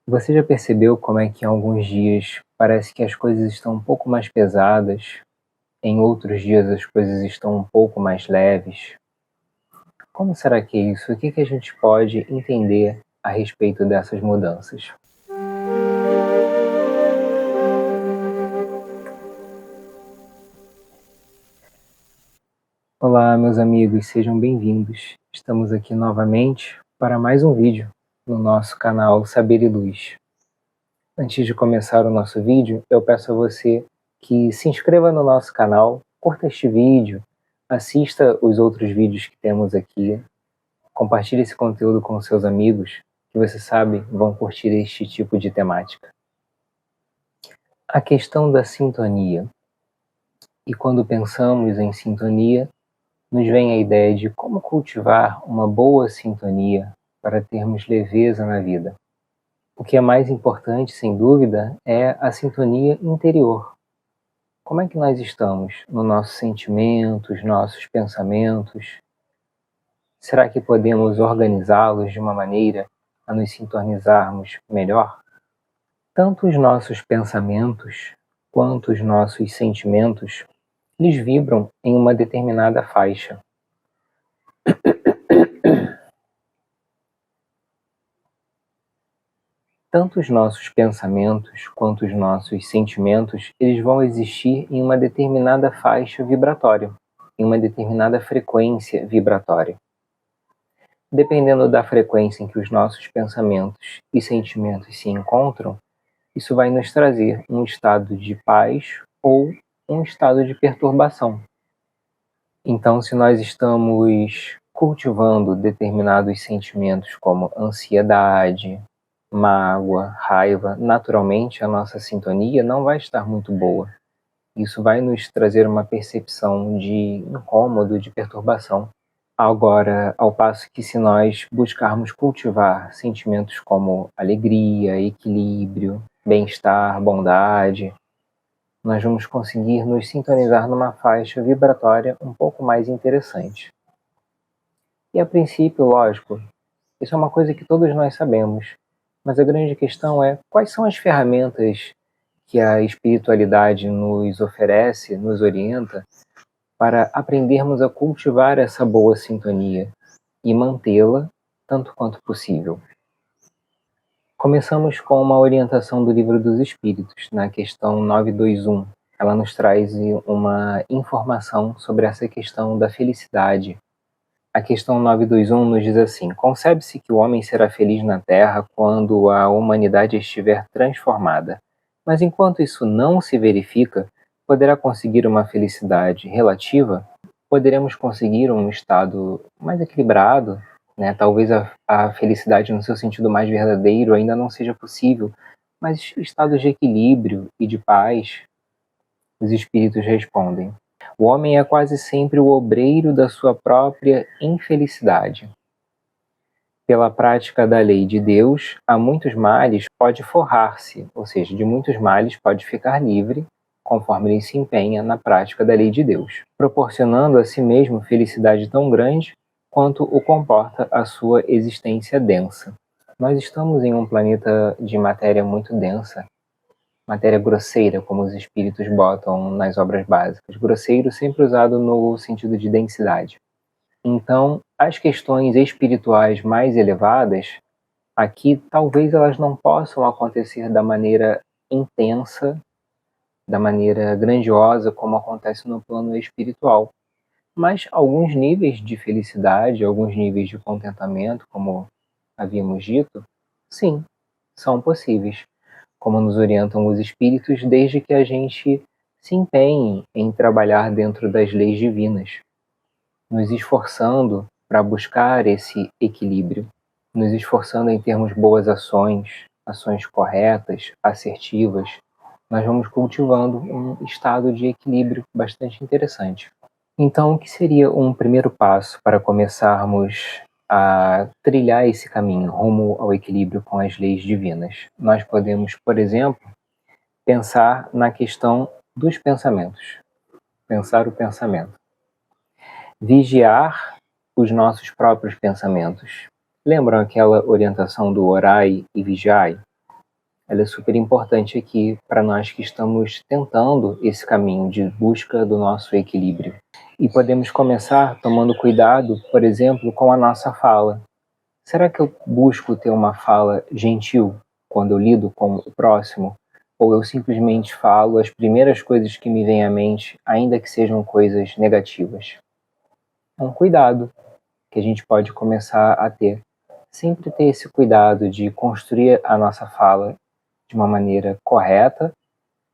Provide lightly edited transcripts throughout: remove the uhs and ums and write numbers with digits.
Você já percebeu como é que em alguns dias parece que as coisas estão um pouco mais pesadas, em outros dias as coisas estão um pouco mais leves? Como será que é isso? O que a gente pode entender a respeito dessas mudanças? Olá, meus amigos, sejam bem-vindos. Estamos aqui novamente para mais um vídeo no nosso canal Saber e Luz. Antes de começar o nosso vídeo, eu peço a você que se inscreva no nosso canal, curta este vídeo, assista os outros vídeos que temos aqui, compartilhe esse conteúdo com seus amigos, que você sabe vão curtir este tipo de temática. A questão da sintonia. E quando pensamos em sintonia, nos vem a ideia de como cultivar uma boa sintonia para termos leveza na vida. O que é mais importante, sem dúvida, é a sintonia interior. Como é que nós estamos nos nossos sentimentos, nossos pensamentos? Será que podemos organizá-los de uma maneira a nos sintonizarmos melhor? Tanto os nossos pensamentos quanto os nossos sentimentos, eles vibram em uma determinada faixa. Tanto os nossos pensamentos quanto os nossos sentimentos, eles vão existir em uma determinada faixa vibratória, em uma determinada frequência vibratória. Dependendo da frequência em que os nossos pensamentos e sentimentos se encontram, isso vai nos trazer um estado de paz ou um estado de perturbação. Então, se nós estamos cultivando determinados sentimentos como ansiedade, mágoa, raiva, naturalmente a nossa sintonia não vai estar muito boa. Isso vai nos trazer uma percepção de incômodo, de perturbação. Agora, ao passo que se nós buscarmos cultivar sentimentos como alegria, equilíbrio, bem-estar, bondade, nós vamos conseguir nos sintonizar numa faixa vibratória um pouco mais interessante. E a princípio, lógico, isso é uma coisa que todos nós sabemos, mas a grande questão é quais são as ferramentas que a espiritualidade nos oferece, nos orienta, para aprendermos a cultivar essa boa sintonia e mantê-la tanto quanto possível. Começamos com uma orientação do Livro dos Espíritos, na questão 921. Ela nos traz uma informação sobre essa questão da felicidade. A questão 921 nos diz assim: concebe-se que o homem será feliz na Terra quando a humanidade estiver transformada. Mas enquanto isso não se verifica, poderá conseguir uma felicidade relativa? Poderemos conseguir um estado mais equilibrado, né? Talvez a felicidade no seu sentido mais verdadeiro ainda não seja possível, mas estados de equilíbrio e de paz. Os espíritos respondem: o homem é quase sempre o obreiro da sua própria infelicidade. Pela prática da lei de Deus, a muitos males pode forrar-se, ou seja, de muitos males pode ficar livre, conforme ele se empenha na prática da lei de Deus, proporcionando a si mesmo felicidade tão grande quanto o comporta a sua existência densa. Nós estamos em um planeta de matéria muito densa, matéria grosseira, como os espíritos botam nas obras básicas. Grosseiro sempre usado no sentido de densidade. Então, as questões espirituais mais elevadas, aqui talvez elas não possam acontecer da maneira intensa, da maneira grandiosa como acontece no plano espiritual. Mas alguns níveis de felicidade, alguns níveis de contentamento, como havíamos dito, sim, são possíveis, como nos orientam os espíritos, desde que a gente se empenhe em trabalhar dentro das leis divinas, nos esforçando para buscar esse equilíbrio, nos esforçando em termos boas ações, ações corretas, assertivas, nós vamos cultivando um estado de equilíbrio bastante interessante. Então, o que seria um primeiro passo para começarmos a trilhar esse caminho rumo ao equilíbrio com as leis divinas? Nós podemos, por exemplo, pensar na questão dos pensamentos. Pensar o pensamento. Vigiar os nossos próprios pensamentos. Lembram aquela orientação do orai e vigiai? ela é super importante aqui para nós que estamos tentando esse caminho de busca do nosso equilíbrio. E podemos começar tomando cuidado, por exemplo, com a nossa fala. Será que eu busco ter uma fala gentil quando eu lido com o próximo? Ou eu simplesmente falo as primeiras coisas que me vêm à mente, ainda que sejam coisas negativas? É um cuidado que a gente pode começar a ter. Sempre ter esse cuidado de construir a nossa fala de uma maneira correta,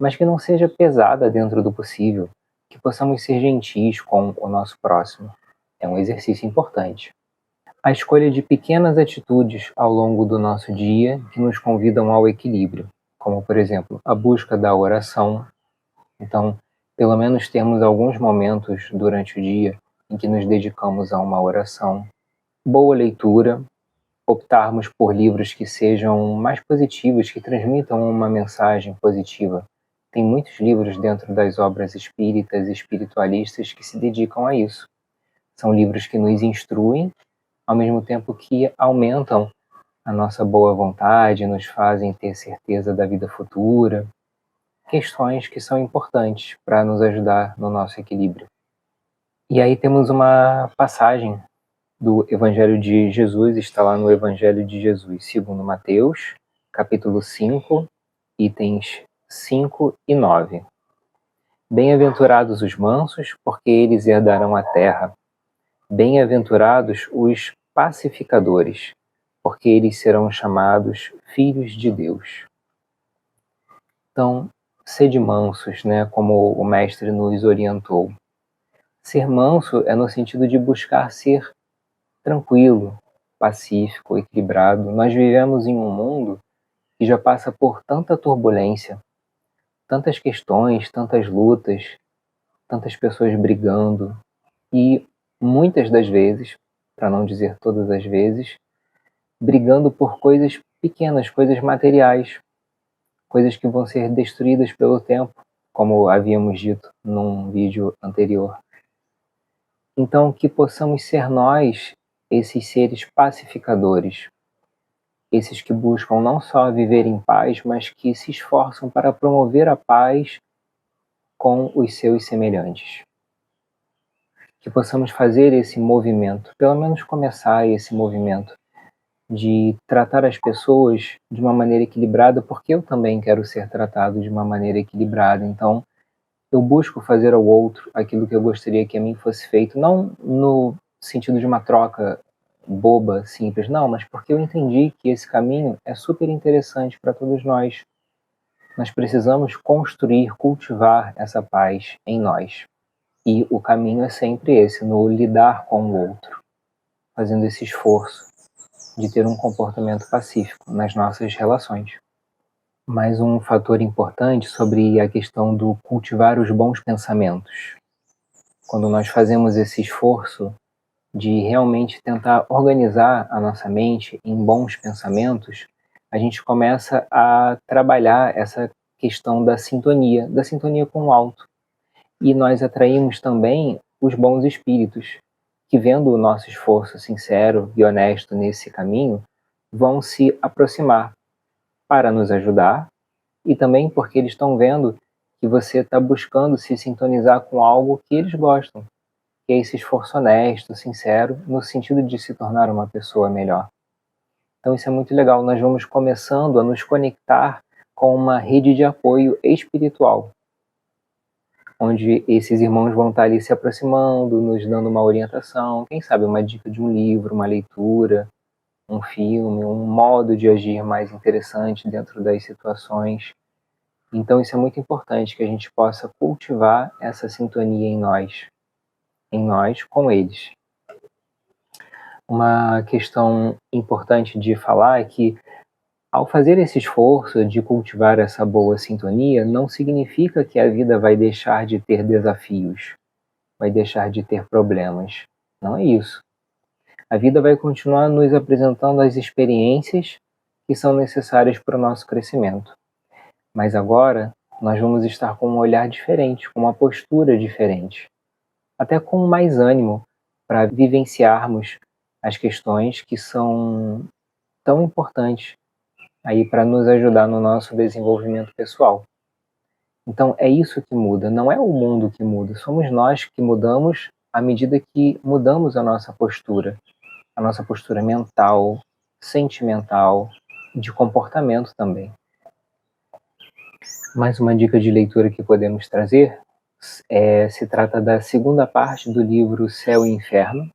mas que não seja pesada dentro do possível, que possamos ser gentis com o nosso próximo. É um exercício importante. A escolha de pequenas atitudes ao longo do nosso dia que nos convidam ao equilíbrio, como, por exemplo, a busca da oração. Então, pelo menos termos alguns momentos durante o dia em que nos dedicamos a uma oração. Boa leitura, optarmos por livros que sejam mais positivos, que transmitam uma mensagem positiva. Tem muitos livros dentro das obras espíritas e espiritualistas que se dedicam a isso. São livros que nos instruem, ao mesmo tempo que aumentam a nossa boa vontade, nos fazem ter certeza da vida futura. Questões que são importantes para nos ajudar no nosso equilíbrio. E aí temos uma passagem do Evangelho de Jesus, está lá no Evangelho de Jesus, segundo Mateus, capítulo 5, itens 5 e 9. Bem-aventurados os mansos, porque eles herdarão a terra. Bem-aventurados os pacificadores, porque eles serão chamados filhos de Deus. Então, sede mansos, né, como o Mestre nos orientou. Ser manso é no sentido de buscar ser tranquilo, pacífico, equilibrado. Nós vivemos em um mundo que já passa por tanta turbulência, tantas questões, tantas lutas, tantas pessoas brigando e muitas das vezes, para não dizer todas as vezes, brigando por coisas pequenas, coisas materiais, coisas que vão ser destruídas pelo tempo, como havíamos dito num vídeo anterior. Então, que possamos ser nós esses seres pacificadores, esses que buscam não só viver em paz, mas que se esforçam para promover a paz com os seus semelhantes. Que possamos fazer esse movimento, pelo menos começar esse movimento, de tratar as pessoas de uma maneira equilibrada, porque eu também quero ser tratado de uma maneira equilibrada. Então, eu busco fazer ao outro aquilo que eu gostaria que a mim fosse feito, não no sentido de uma troca boba, simples, não, mas porque eu entendi que esse caminho é super interessante para todos nós. Nós precisamos construir, cultivar essa paz em nós. E o caminho é sempre esse, no lidar com o outro, fazendo esse esforço de ter um comportamento pacífico nas nossas relações. Mais um fator importante sobre a questão do cultivar os bons pensamentos. Quando nós fazemos esse esforço de realmente tentar organizar a nossa mente em bons pensamentos, a gente começa a trabalhar essa questão da sintonia com o alto. E nós atraímos também os bons espíritos, que vendo o nosso esforço sincero e honesto nesse caminho, vão se aproximar para nos ajudar e também porque eles estão vendo que você está buscando se sintonizar com algo que eles gostam, que é esse esforço honesto, sincero, no sentido de se tornar uma pessoa melhor. Então isso é muito legal, nós vamos começando a nos conectar com uma rede de apoio espiritual, onde esses irmãos vão estar ali se aproximando, nos dando uma orientação, quem sabe uma dica de um livro, uma leitura, um filme, um modo de agir mais interessante dentro das situações. Então isso é muito importante, que a gente possa cultivar essa sintonia em nós com eles. Uma questão importante de falar é que, ao fazer esse esforço de cultivar essa boa sintonia, não significa que a vida vai deixar de ter desafios, vai deixar de ter problemas. Não é isso. A vida vai continuar nos apresentando as experiências que são necessárias para o nosso crescimento. Mas agora, nós vamos estar com um olhar diferente, com uma postura diferente, até com mais ânimo para vivenciarmos as questões que são tão importantes aí para nos ajudar no nosso desenvolvimento pessoal. Então é isso que muda, não é o mundo que muda, somos nós que mudamos à medida que mudamos a nossa postura mental, sentimental, de comportamento também. Mais uma dica de leitura que podemos trazer se trata da segunda parte do livro Céu e Inferno,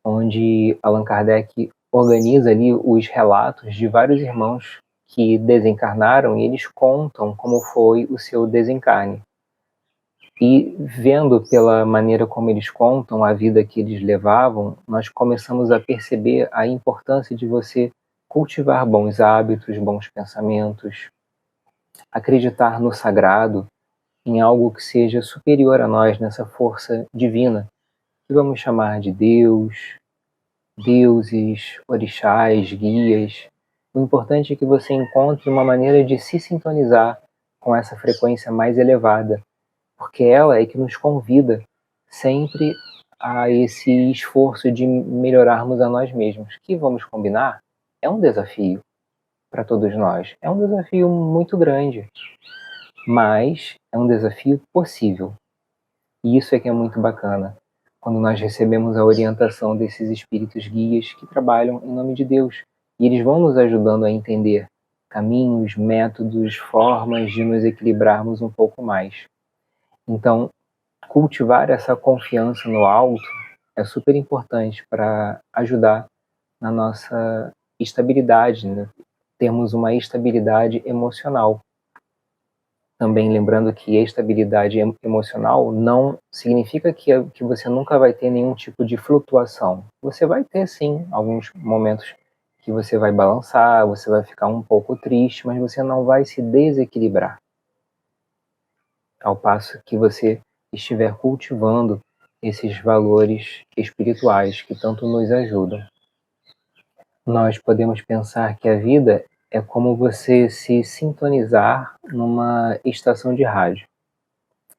onde Allan Kardec organiza ali os relatos de vários irmãos que desencarnaram e eles contam como foi o seu desencarne. E vendo pela maneira como eles contam a vida que eles levavam, nós começamos a perceber a importância de você cultivar bons hábitos, bons pensamentos, acreditar no sagrado, em algo que seja superior a nós, nessa força divina, que vamos chamar de Deus, deuses, orixás, guias. O importante é que você encontre uma maneira de se sintonizar com essa frequência mais elevada, porque ela é que nos convida sempre a esse esforço de melhorarmos a nós mesmos, que vamos combinar, é um desafio para todos nós, é um desafio muito grande, mas é um desafio possível. E isso é que é muito bacana, quando nós recebemos a orientação desses espíritos guias que trabalham em nome de Deus, e eles vão nos ajudando a entender caminhos, métodos, formas de nos equilibrarmos um pouco mais. Então, cultivar essa confiança no alto é super importante para ajudar na nossa estabilidade, né? Termos uma estabilidade emocional. Também lembrando que estabilidade emocional não significa que você nunca vai ter nenhum tipo de flutuação. Você vai ter, sim, alguns momentos que você vai balançar, você vai ficar um pouco triste, mas você não vai se desequilibrar. Ao passo que você estiver cultivando esses valores espirituais que tanto nos ajudam. Nós podemos pensar que a vida é como você se sintonizar numa estação de rádio.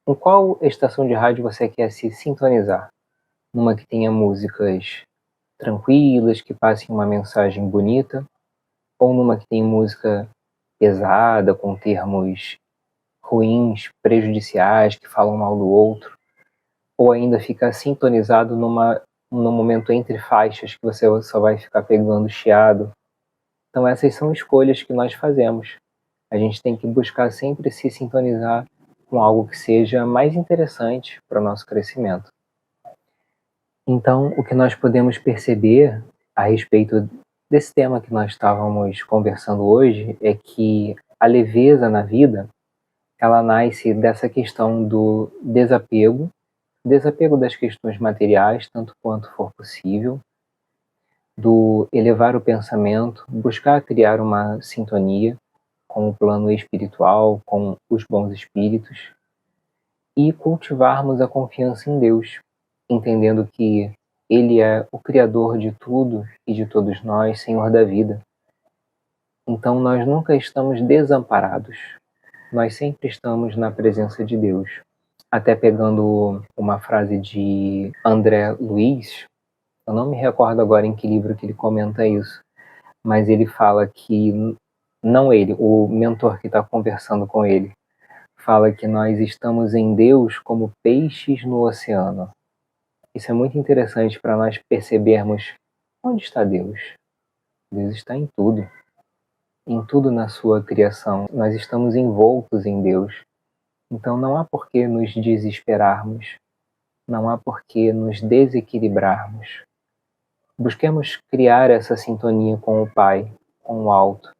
Em qual estação de rádio você quer se sintonizar? Numa que tenha músicas tranquilas, que passem uma mensagem bonita? Ou numa que tenha música pesada, com termos ruins, prejudiciais, que falam mal do outro? Ou ainda ficar sintonizado num momento entre faixas, que você só vai ficar pegando chiado? Então essas são escolhas que nós fazemos. A gente tem que buscar sempre se sintonizar com algo que seja mais interessante para o nosso crescimento. Então, o que nós podemos perceber a respeito desse tema que nós estávamos conversando hoje é que a leveza na vida, ela nasce dessa questão do desapego das questões materiais, tanto quanto for possível, do elevar o pensamento, buscar criar uma sintonia com o plano espiritual, com os bons espíritos, e cultivarmos a confiança em Deus, entendendo que Ele é o Criador de tudo e de todos nós, Senhor da vida. Então nós nunca estamos desamparados, nós sempre estamos na presença de Deus. Até pegando uma frase de André Luiz, eu não me recordo agora em que livro que ele comenta isso, mas ele fala que, não ele, o mentor que está conversando com ele, fala que nós estamos em Deus como peixes no oceano. Isso é muito interessante para nós percebermos onde está Deus. Deus está em tudo na sua criação. Nós estamos envoltos em Deus. Então não há por que nos desesperarmos, não há por que nos desequilibrarmos. Busquemos criar essa sintonia com o Pai, com o alto,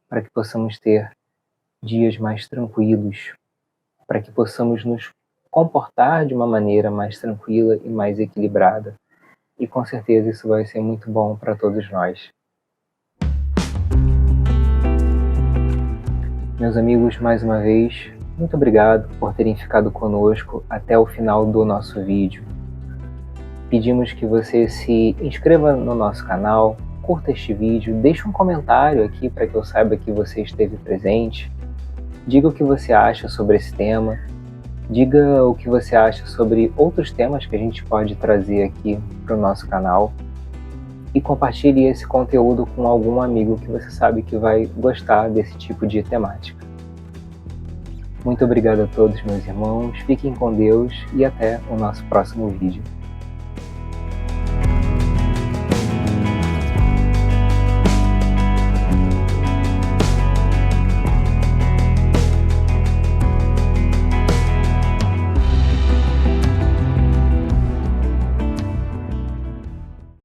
para que possamos ter dias mais tranquilos, para que possamos nos comportar de uma maneira mais tranquila e mais equilibrada. E com certeza isso vai ser muito bom para todos nós. Meus amigos, mais uma vez, muito obrigado por terem ficado conosco até o final do nosso vídeo. Pedimos que você se inscreva no nosso canal, curta este vídeo, deixe um comentário aqui para que eu saiba que você esteve presente. Diga o que você acha sobre esse tema. Diga o que você acha sobre outros temas que a gente pode trazer aqui para o nosso canal. e compartilhe esse conteúdo com algum amigo que você sabe que vai gostar desse tipo de temática. Muito obrigado a todos, meus irmãos, fiquem com Deus e até o nosso próximo vídeo.